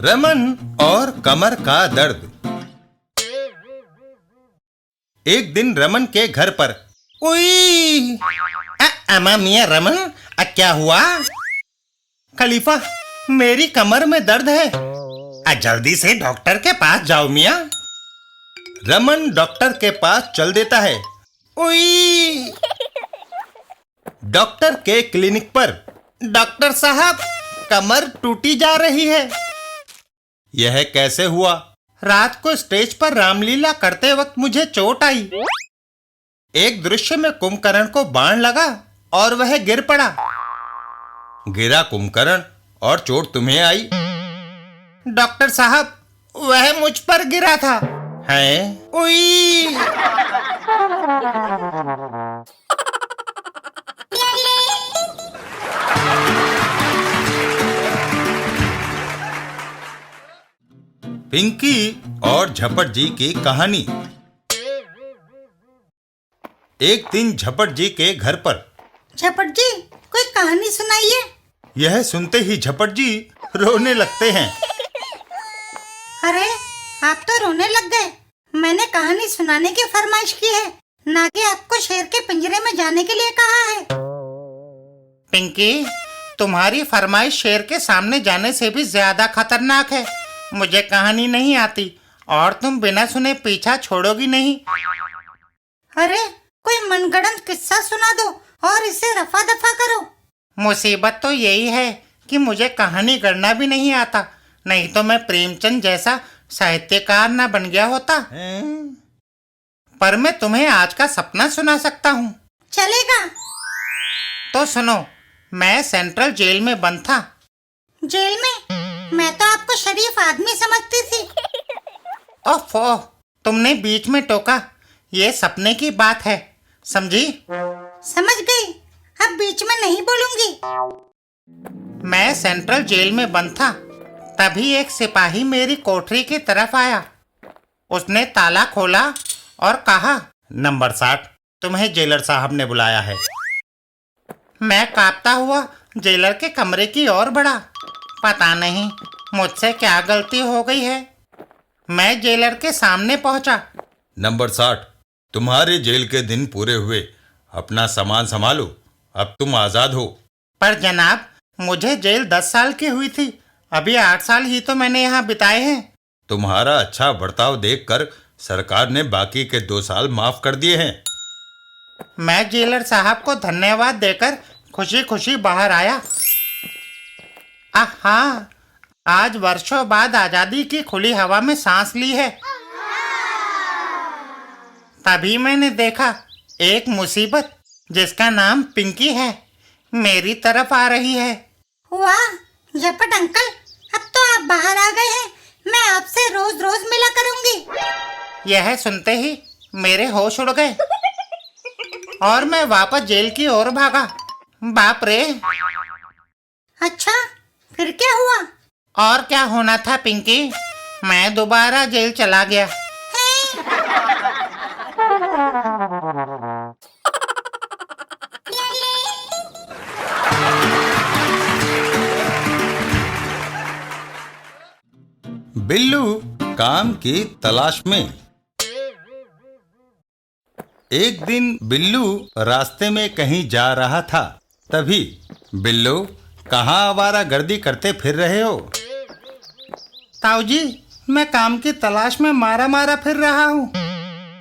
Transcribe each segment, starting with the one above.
रमन और कमर का दर्द। एक दिन रमन के घर पर उई अमा मियां रमन, क्या हुआ? खलीफा, मेरी कमर में दर्द है। जल्दी से डॉक्टर के पास जाओ मियां। रमन डॉक्टर के पास चल देता है। उई! डॉक्टर के क्लिनिक पर। डॉक्टर साहब, कमर टूटी जा रही है। यह कैसे हुआ? रात को स्टेज पर रामलीला करते वक्त मुझे चोट आई। एक दृश्य में कुंभकर्ण को बाण लगा और वह गिर पड़ा। गिरा कुंभकर्ण और चोट तुम्हें आई? डॉक्टर साहब, वह मुझ पर गिरा था। है? उई! पिंकी और झपट जी की कहानी। एक दिन झपट जी के घर पर। झपट जी, कोई कहानी सुनाइए। यह सुनते ही झपट जी रोने लगते हैं। अरे, आप तो रोने लग गए। मैंने कहानी सुनाने की फरमाइश की है, ना कि आपको शेर के पिंजरे में जाने के लिए कहा है। पिंकी, तुम्हारी फरमाइश शेर के सामने जाने से भी ज्यादा खतरनाक है। मुझे कहानी नहीं आती और तुम बिना सुने पीछा छोड़ोगी नहीं। अरे, कोई मनगढ़ंत किस्सा सुना दो और इसे रफा दफा करो। मुसीबत तो यही है कि मुझे कहानी गढ़ना भी नहीं आता, नहीं तो मैं प्रेमचंद जैसा साहित्यकार ना बन गया होता। पर मैं तुम्हें आज का सपना सुना सकता हूँ। चलेगा तो सुनो। मैं सेंट्रल जेल में बंद था। जेल में? मैं तो आपको शरीफ आदमी समझती थी। ओफो, तुमने बीच में टोका। ये सपने की बात है, समझी? समझ गई, अब बीच में नहीं बोलूंगी। मैं सेंट्रल जेल में बंद था। तभी एक सिपाही मेरी कोठरी की तरफ आया। उसने ताला खोला और कहा, नंबर 60, तुम्हें जेलर साहब ने बुलाया है। मैं कांपता हुआ जेलर के कमरे की ओर बढ़ा। पता नहीं मुझसे क्या गलती हो गई है। मैं जेलर के सामने पहुंचा। नंबर 60, तुम्हारे जेल के दिन पूरे हुए। अपना सामान संभालो, अब तुम आजाद हो। पर जनाब, मुझे जेल 10 साल की हुई थी। अभी 8 साल ही तो मैंने यहाँ बिताए हैं। तुम्हारा अच्छा बर्ताव देखकर सरकार ने बाकी के 2 साल माफ कर दिए हैं। मैं जेलर साहब को धन्यवाद देकर खुशी खुशी बाहर आया। आहा, आज वर्षों बाद आजादी की खुली हवा में सांस ली है। तभी मैंने देखा एक मुसीबत, जिसका नाम पिंकी है, मेरी तरफ आ रही है। वाह झपट अंकल, अब तो आप बाहर आ गए हैं। मैं आपसे रोज रोज मिला करूंगी। यह सुनते ही मेरे होश उड़ गए और मैं वापस जेल की ओर भागा। बाप रे! अच्छा, फिर क्या हुआ? और क्या होना था पिंकी, मैं दोबारा जेल चला गया। बिल्लू काम की तलाश में। एक दिन बिल्लू रास्ते में कहीं जा रहा था। तभी, बिल्लू, कहाँ आवारागर्दी करते फिर रहे हो? ताऊ जी, मैं काम की तलाश में मारा मारा फिर रहा हूँ।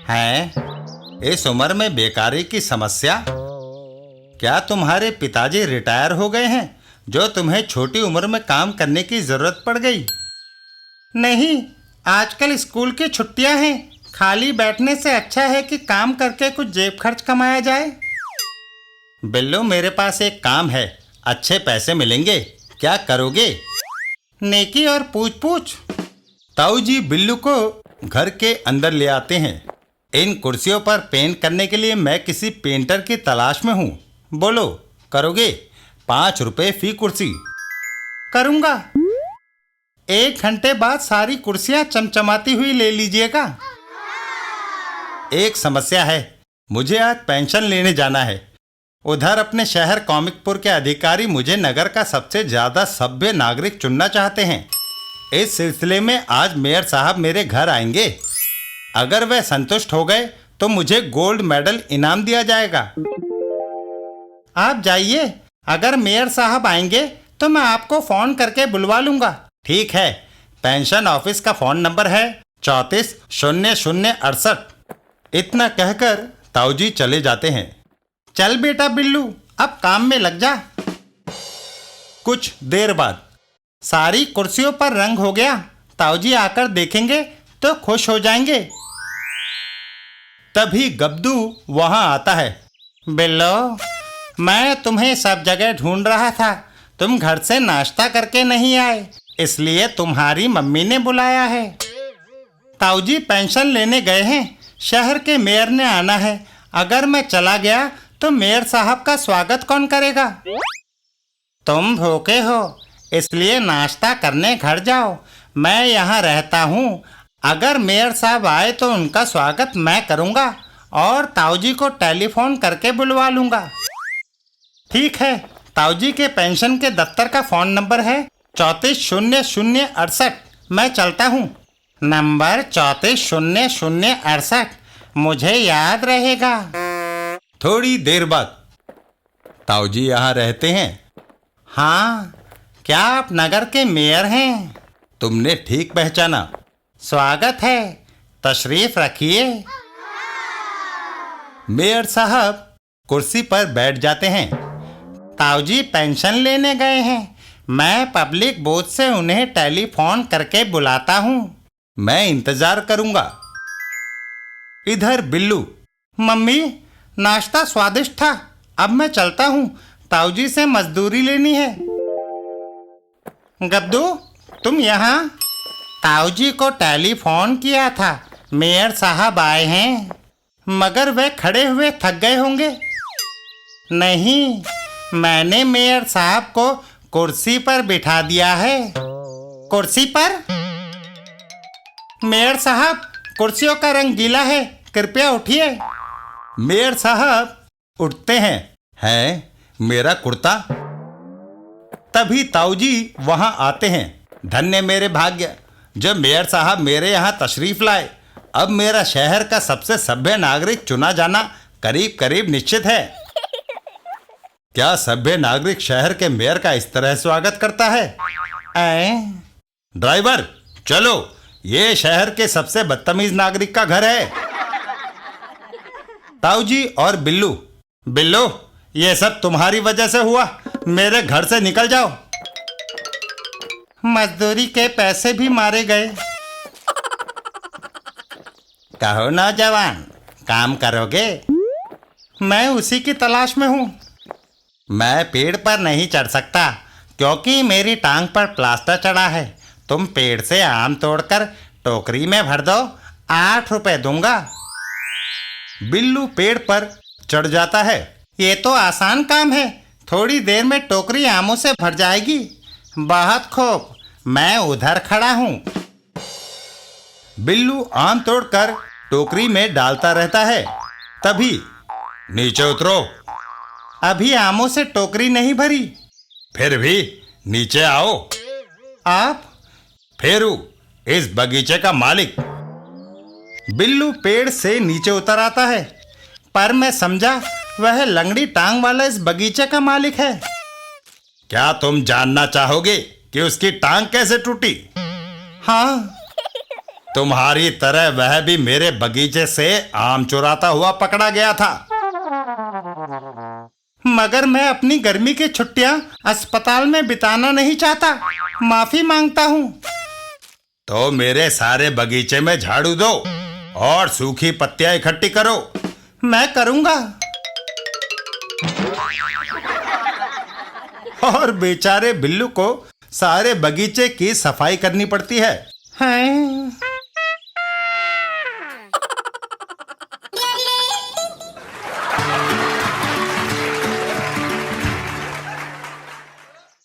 हैं? इस उम्र में बेकारी की समस्या? क्या तुम्हारे पिताजी रिटायर हो गए हैं, जो तुम्हें छोटी उम्र में काम करने की जरूरत पड़ गई? नहीं, आजकल स्कूल की छुट्टियां हैं। खाली बैठने से अच्छा है कि काम करके कुछ जेब खर्च कमाया जाए। बिल्लू, मेरे पास एक काम है, अच्छे पैसे मिलेंगे, क्या करोगे? नेकी और पूछ पूछ। ताऊ जी बिल्लू को घर के अंदर ले आते हैं। इन कुर्सियों पर पेंट करने के लिए मैं किसी पेंटर की तलाश में हूँ। बोलो, करोगे? 5 रुपए फी कुर्सी। करूँगा। 1 घंटे बाद सारी कुर्सियाँ चमचमाती हुई ले लीजिएगा। एक समस्या है, मुझे आज पेंशन लेने जाना है। उधर अपने शहर कॉमिकपुर के अधिकारी मुझे नगर का सबसे ज्यादा सभ्य नागरिक चुनना चाहते हैं। इस सिलसिले में आज मेयर साहब मेरे घर आएंगे। अगर वह संतुष्ट हो गए तो मुझे गोल्ड मेडल इनाम दिया जाएगा। आप जाइए, अगर मेयर साहब आएंगे तो मैं आपको फोन करके बुलवा लूंगा। ठीक है, पेंशन ऑफिस का फोन नंबर है 340068। इतना कहकर ताऊजी चले जाते हैं। चल बेटा बिल्लू, अब काम में लग जा। कुछ देर बाद सारी कुर्सियों पर रंग हो गया। ताऊजी आकर देखेंगे तो खुश हो जाएंगे। तभी गब्दू वहां आता है। बिल्लो, मैं तुम्हें सब जगह ढूंढ रहा था। तुम घर से नाश्ता करके नहीं आए, इसलिए तुम्हारी मम्मी ने बुलाया है। ताऊजी पेंशन लेने गए हैं, शहर के मेयर ने आना है। अगर मैं चला गया तो मेयर साहब का स्वागत कौन करेगा? तुम भूखे हो, इसलिए नाश्ता करने घर जाओ। मैं यहाँ रहता हूँ। अगर मेयर साहब आए तो उनका स्वागत मैं करूँगा और ताऊजी को टेलीफोन करके बुलवा लूँगा। ठीक है, ताऊजी के पेंशन के दफ्तर का फ़ोन नंबर है 340068। मैं चलता हूँ। नंबर 340068, मुझे याद रहेगा। थोड़ी देर बाद ताऊजी यहाँ रहते हैं। हाँ, क्या आप नगर के मेयर हैं? तुमने ठीक पहचाना। स्वागत है, तशरीफ रखिए। मेयर साहब कुर्सी पर बैठ जाते हैं। ताऊजी पेंशन लेने गए हैं। मैं पब्लिक बूथ से उन्हें टेलीफोन करके बुलाता हूँ। मैं इंतजार करूँगा। इधर बिल्लू, मम्मी नाश्ता स्वादिष्ट था, अब मैं चलता हूँ। ताऊजी से मजदूरी लेनी है। गब्दू, तुम यहाँ? ताऊजी को टेलीफोन किया था, मेयर साहब आए हैं। मगर वे खड़े हुए थक गए होंगे। नहीं, मैंने मेयर साहब को कुर्सी पर बिठा दिया है। कुर्सी पर? मेयर साहब, कुर्सियों का रंग गीला है, कृपया उठिए। मेयर साहब उठते हैं। है मेरा कुर्ता। तभी ताऊजी वहां आते हैं। धन्य मेरे भाग्य, जब मेयर साहब मेरे यहाँ तशरीफ लाए। अब मेरा शहर का सबसे सभ्य नागरिक चुना जाना करीब करीब निश्चित है। क्या सभ्य नागरिक शहर के मेयर का इस तरह स्वागत करता है? ड्राइवर, चलो, ये शहर के सबसे बदतमीज नागरिक का घर है। ताऊजी और बिल्लू, बिल्लू, ये सब तुम्हारी वजह से हुआ। मेरे घर से निकल जाओ। मजदूरी के पैसे भी मारे गए। कहो नौजवान, काम करोगे? मैं उसी की तलाश में हूँ। मैं पेड़ पर नहीं चढ़ सकता क्योंकि मेरी टांग पर प्लास्टर चढ़ा है। तुम पेड़ से आम तोड़कर टोकरी में भर दो, 8 रुपए दूंगा। बिल्लू पेड़ पर चढ़ जाता है। ये तो आसान काम है, थोड़ी देर में टोकरी आमों से भर जाएगी। बहुत खूब, मैं उधर खड़ा हूँ। बिल्लू आम तोड़कर टोकरी में डालता रहता है। तभी, नीचे उतरो। अभी आमों से टोकरी नहीं भरी। फिर भी नीचे आओ। आप? फेरू, इस बगीचे का मालिक। बिल्लू पेड़ से नीचे उतर आता है, पर मैं समझा वह लंगड़ी टांग वाला इस बगीचे का मालिक है। क्या तुम जानना चाहोगे कि उसकी टांग कैसे टूटी? हाँ। तुम्हारी तरह वह भी मेरे बगीचे से आम चुराता हुआ पकड़ा गया था। मगर मैं अपनी गर्मी की छुट्टियां अस्पताल में बिताना नहीं चाहता। माफी मांगता हूँ। तो मेरे सारे बगीचे में झाड़ू दो और सूखी पत्तियां इकट्ठी करो। मैं करूँगा। और बेचारे बिल्लू को सारे बगीचे की सफाई करनी पड़ती है।